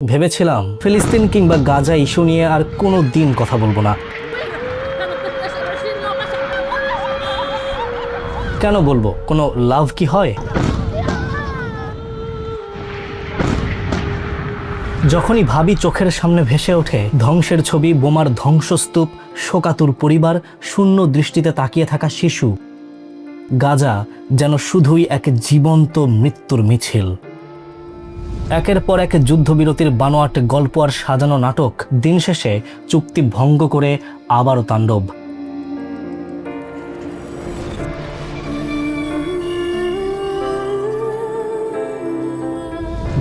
ভেবেছিলাম ফিলিস্তিন কিংবা গাজা ইস্যু নিয়ে আর কোনো দিন কথা বলবো না। কেন বলবো? কোনো লাভ কি হয়? যখনই ভাবি চোখের সামনে ভেসে ওঠে ধ্বংসের ছবি, বোমার ধ্বংসস্তূপ, শোকাতুর পরিবার, শূন্য দৃষ্টিতে তাকিয়ে থাকা শিশু। গাজা যেন শুধুই এক জীবন্ত মৃত্যুর মিছিল। একের পর এক যুদ্ধবিরতির বানোয়াট গল্প আর সাজানো নাটক দিন শেষে চুক্তি ভঙ্গ করে আবারও তাণ্ডব।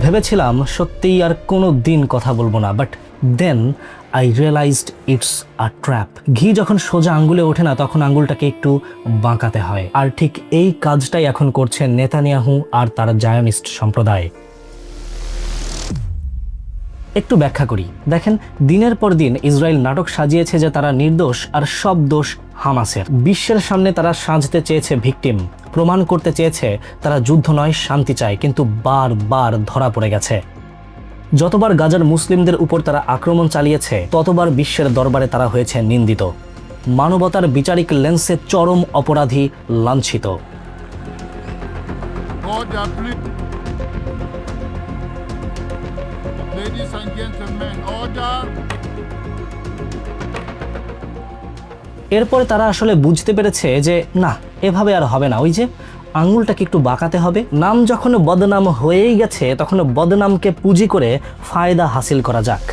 ভেবেছিলাম সত্যিই আর কোনো দিন কথা বলবো না, but then I realized it's a trap. ঘি যখন সোজা আঙ্গুলে ওঠে না তখন আঙ্গুলটাকে একটু বাঁকাতে হয়, আর ঠিক এই কাজটাই এখন করছে নেতানিয়াহু আর তার জায়নিস্ট সম্প্রদায়। একটু ব্যাখ্যা করি। দেখেন, দিনের পর দিন ইসরায়েল নাটক সাজিয়েছে যে তারা নির্দোষ আর সব দোষ হামাসের। বিশ্বের সামনে তারা সাজতে চেয়েছে ভিকটিম, প্রমাণ করতে চেয়েছে তারা যুদ্ধ নয় শান্তি চায়, কিন্তু বারবার ধরা পড়ে গেছে। যতবার গাজার মুসলিমদের উপর তারা আক্রমণ চালিয়েছে ততবার বিশ্বের দরবারে তারা হয়েছে নিন্দিত, মানবতার বিচারিক লেন্সে চরম অপরাধী, লাঞ্ছিত। Ladies and gentlemen, order. এরপরে তারা আসলে বুঝতে পেরেছে যে না, এভাবে আর হবে না, ওই যে আঙুলটাকে একটু বাঁকাতে হবে। নাম যখন বদনাম হয়েই গেছে তখন বদনামকে পুঁজি করে ফায়দা হাসিল করা যাক।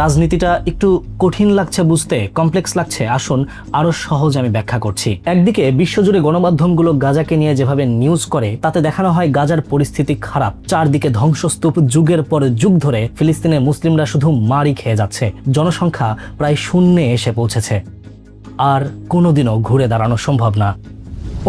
রাজনীতিটা একটু কঠিন লাগছে বুঝতে, কমপ্লেক্স লাগছে। আসুন আরো সহজ আমি ব্যাখ্যা করছি। একদিকে বিশ্বজুড়ে গণমাধ্যমগুলো গাজাকে নিয়ে যেভাবে নিউজ করে তাতে দেখানো হয় গাজার পরিস্থিতি খারাপ, চারদিকে ধ্বংসস্তূপ, যুগের পর যুগ ধরে ফিলিস্তিনের মুসলিমরা শুধু মারই খেয়ে যাচ্ছে, জনসংখ্যা প্রায় শূন্যে এসে পৌঁছেছে, আর কোনোদিনও ঘুরে দাঁড়ানো সম্ভব না।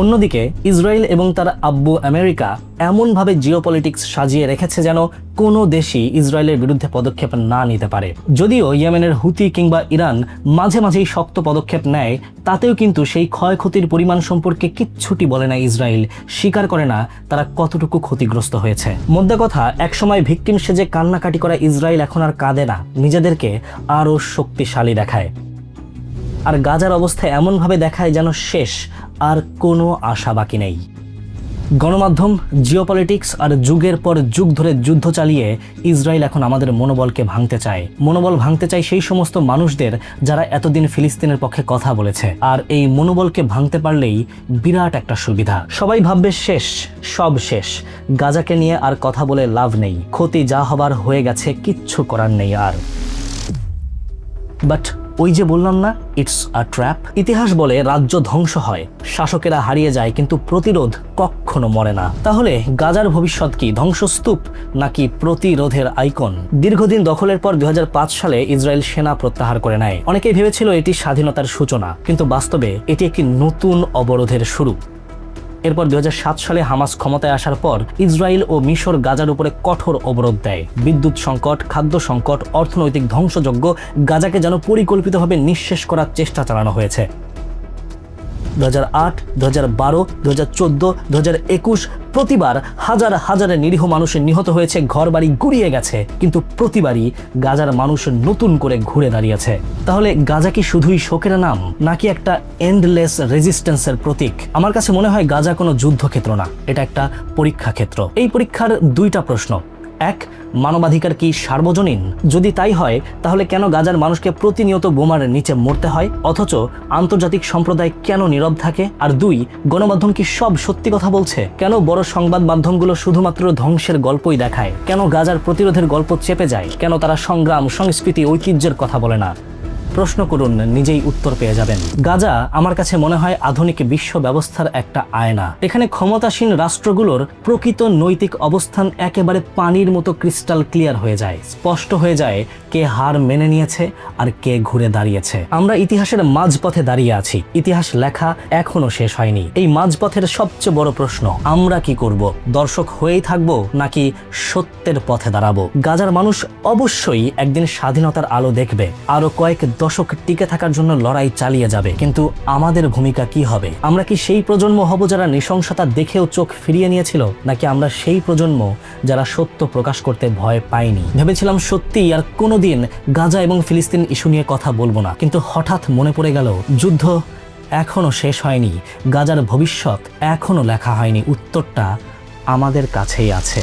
অন্যদিকে ইসরায়েল এবং তার আব্বু আমেরিকা এমনভাবে জিওপলিটিক্স সাজিয়ে রেখেছে যেন কোনো দেশই ইসরায়েলের বিরুদ্ধে পদক্ষেপ না নিতে পারে। যদিও ইয়েমেনের হুতি কিংবা ইরান মাঝে মাঝেই শক্ত পদক্ষেপ নেয়, তাতেও কিন্তু সেই ক্ষয়ক্ষতির পরিমাণ সম্পর্কে কিচ্ছুটি বলে না ইসরায়েল, স্বীকার করে না তারা কতটুকু ক্ষতিগ্রস্ত হয়েছে। মোদ্দা কথা, একসময় ভিকটিম সেজে কান্নাকাটি করা ইসরায়েল এখন আর কাঁদে না, নিজেদেরকে আরও শক্তিশালী দেখায়। আর গাজার অবস্থা এমনভাবে দেখায় যেন শেষ, আর কোনো আশা বাকি নেই। গণমাধ্যম, জিওপলিটিক্স আর যুগের পর যুগ ধরে যুদ্ধ চালিয়ে ইসরায়েল এখন আমাদের মনোবলকে ভাঙতে চায়। মনোবল ভাঙতে চায় সেই সমস্ত মানুষদের যারা এতদিন ফিলিস্তিনের পক্ষে কথা বলেছে। আর এই মনোবলকে ভাঙতে পারলেই বিরাট একটা সুবিধা। সবাই ভাববে শেষ, সব শেষ, গাজাকে নিয়ে আর কথা বলে লাভ নেই, ক্ষতি যা হবার হয়ে গেছে, কিচ্ছু করার নেই আর। বাট ওই যে বললাম না, ইটস আ ট্র্যাপ। ইতিহাস বলে রাজ্য ধ্বংস হয়, শাসকেরা হারিয়ে যায়, কিন্তু প্রতিরোধ কখনো মরে না। তাহলে গাজার ভবিষ্যৎ কি, ধ্বংসস্তূপ নাকি প্রতিরোধের আইকন? দীর্ঘদিন দখলের পর 2005 সালে ইসরায়েল সেনা প্রত্যাহার করে নেয়। অনেকেই ভেবেছিল এটি স্বাধীনতার সূচনা, কিন্তু বাস্তবে এটি একটি নতুন অবরোধের শুরু। এরপর 2007 সালে হামাস ক্ষমতায় আসার পর ইসরায়েল ও মিশর গাজার উপরে কঠোর অবরোধ দেয়। বিদ্যুৎ সংকট, খাদ্য সংকট, অর্থনৈতিক ধ্বংসযজ্ঞ, গাজাকে যেন পরিকল্পিতভাবে নিঃশেষ করার চেষ্টা চালানো হয়েছে। 2008, 2012, 2014, 2021 প্রতিবার হাজার হাজার নিরীহ মানুষের নিহত হয়েছে, ঘরবাড়ি গুড়িয়ে গেছে, কিন্তু প্রতিবারই গাজার মানুষ নতুন করে ঘুরে দাঁড়িয়েছে। তাহলে গাজা কি শুধুই শোকের নাম, নাকি একটা এন্ডলেস রেজিস্ট্যান্সের প্রতীক? আমার কাছে মনে হয় গাজা কোনো যুদ্ধক্ষেত্র না, এটা একটা পরীক্ষা ক্ষেত্র। এই পরীক্ষার দুইটা প্রশ্ন। এক, মানবাধিকার কি সার্বজনীন? যদি তাই হয় তাহলে কেন গাজার মানুষকে প্রতিনিয়ত বোমার নিচে মরতে হয়, অথচ আন্তর্জাতিক সম্প্রদায় কেন নীরব থাকে? আর দুই, গণমাধ্যম কি সব সত্যি কথা বলছে? কেন বড় সংবাদ মাধ্যমগুলো শুধুমাত্র ধ্বংসের গল্পই দেখায়? কেন গাজার প্রতিরোধের গল্প চেপে যায়? কেন তারা সংগ্রাম, সংস্কৃতি, ঐতিহ্যের কথা বলে না? প্রশ্ন করুন, নিজেই উত্তর পেয়ে যাবেন। গাজা আমার কাছে মনে হয় আধুনিক বিশ্ব ব্যবস্থার একটা আয়না। এখানে ক্ষমতাসীন রাষ্ট্রগুলোর প্রকৃত নৈতিক অবস্থান একেবারে পানির মতো ক্রিস্টাল ক্লিয়ার হয়ে যায়। স্পষ্ট হয়ে যায় কে হার মেনে নিয়েছে আর কে ঘুরে দাঁড়িয়েছে। আমরা ইতিহাসের মাঝপথে দাঁড়িয়ে আছি, ইতিহাস লেখা এখনো শেষ হয়নি। এই মাঝপথের সবচেয়ে বড় প্রশ্ন, আমরা কি করব? দর্শক হয়েই থাকবো নাকি সত্যের পথে দাঁড়াবো? গাজার মানুষ অবশ্যই একদিন স্বাধীনতার আলো দেখবে, আরো কয়েক দশক টিকে থাকার জন্য লড়াই চালিয়ে যাবে, কিন্তু আমাদের ভূমিকা কি হবে? আমরা কি সেই প্রজন্ম হব যারা নৃশংসতা দেখেও চোখ ফিরিয়ে নিয়েছিল, নাকি আমরা সেই প্রজন্ম যারা সত্য প্রকাশ করতে ভয় পায়নি? ভেবেছিলাম সত্যি আর কোনোদিন গাজা এবং ফিলিস্তিন ইস্যু নিয়ে কথা বলবো না, কিন্তু হঠাৎ মনে পড়ে গেল যুদ্ধ এখনো শেষ হয়নি, গাজার ভবিষ্যৎ এখনো লেখা হয়নি, উত্তরটা আমাদের কাছেই আছে।